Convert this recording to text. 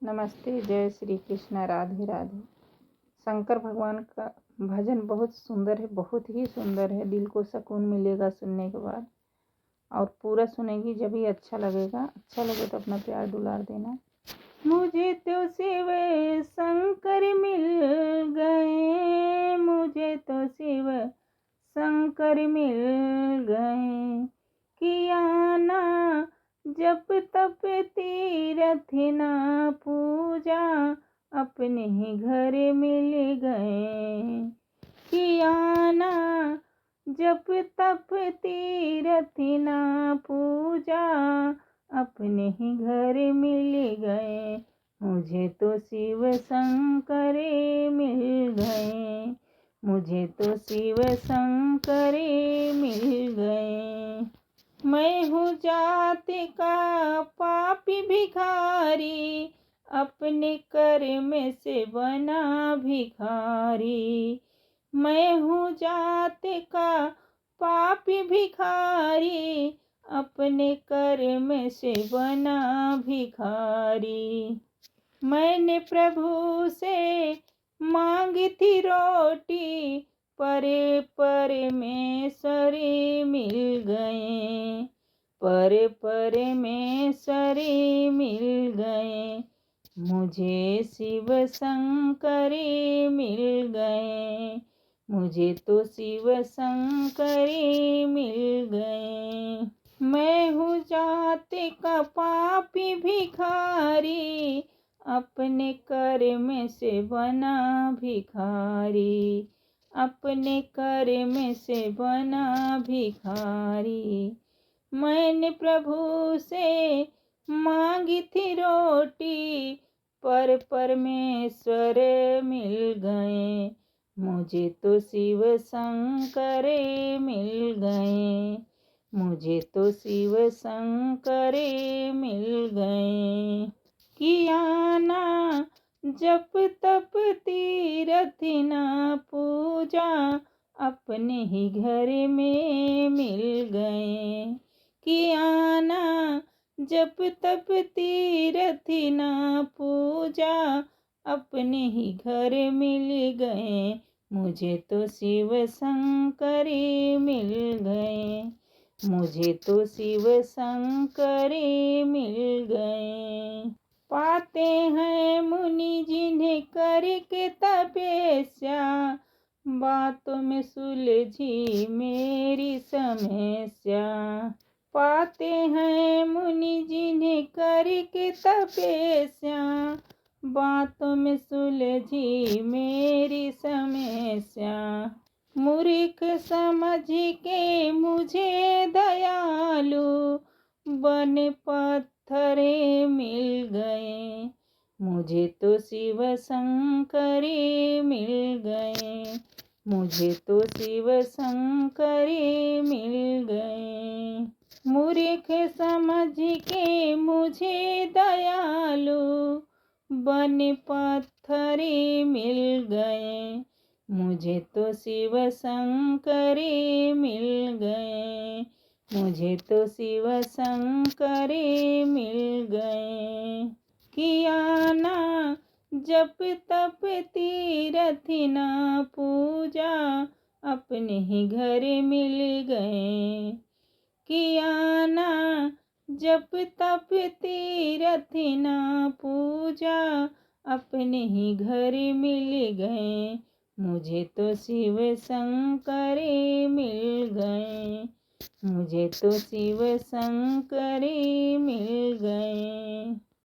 नमस्ते, जय श्री कृष्ण, राधे राधे। शंकर भगवान का भजन बहुत सुंदर है, बहुत ही सुंदर है। दिल को सुकून मिलेगा सुनने के बाद, और पूरा सुनेगी जब भी अच्छा लगेगा। अच्छा लगे तो अपना प्यार दुलार देना। मुझे तो शिव शंकर मिल गए, मुझे तो शिव शंकर मिल गए। किया ना जप तप तीरथ ना पूजा, अपने ही घर मिल गए। किया ना जप तप तीरथ ना पूजा, अपने ही घर मिल गए। मुझे तो शिव शंकर मिल गए, मुझे तो शिव शंकर मिल गए। मैं हूँ जाति का पापी भिखारी, अपने कर्म से बना भिखारी। मैं हूँ जाति का पापी भिखारी, अपने कर्म से बना भिखारी। मैंने प्रभु से मांगी थी रोटी, परे परमेश्वरी मिल गए, परे परमेश्वरी मिल गए। मुझे शिव शंकरी मिल गए, मुझे तो शिव शंकरी मिल गए। मैं हूँ जाति का पापी भिखारी, अपने कर्म से बना भिखारी, अपने कर्म से बना भिखारी। मैंने प्रभु से मांगी थी रोटी, पर परमेश्वर मिल गए। मुझे तो शिव शंकर मिल गए, मुझे तो शिव शंकर मिल गए। किया ना जप तप तीरथ ना पूजा, अपने ही घर में मिल गए। किया ना जप तप तीरथ ना पूजा, अपने ही घर मिल गए। मुझे तो शिव शंकर मिल गए, मुझे तो शिव शंकर मिल गए। पाते हैं मुनि जिन्हें करके तपस्या, बातों में सुलझी मेरी समस्या। पाते हैं मुनि जिन्हें करके तपस्या, बातों में सुलझी मेरी समस्या। मूर्ख समझ के मुझे दयालु, बन पत्थरे मिल गए। मुझे तो शिव शंकरी मिल गए, मुझे तो शिव शंकरी मिल गए। मूर्ख समझ के मुझे दयालु, बन पत्थरे मिल गए। मुझे तो शिव शंकरी मिल गए, मुझे तो शिव शंकरी मिल गए। किया ना जप तप तीरथ ना पूजा, अपने ही घर मिल गए। किया ना जप तप तीरथ ना पूजा, अपने ही घर मिल गए। मुझे तो शिव शंकर मिल गए, मुझे तो शिव शंकर मिल गए।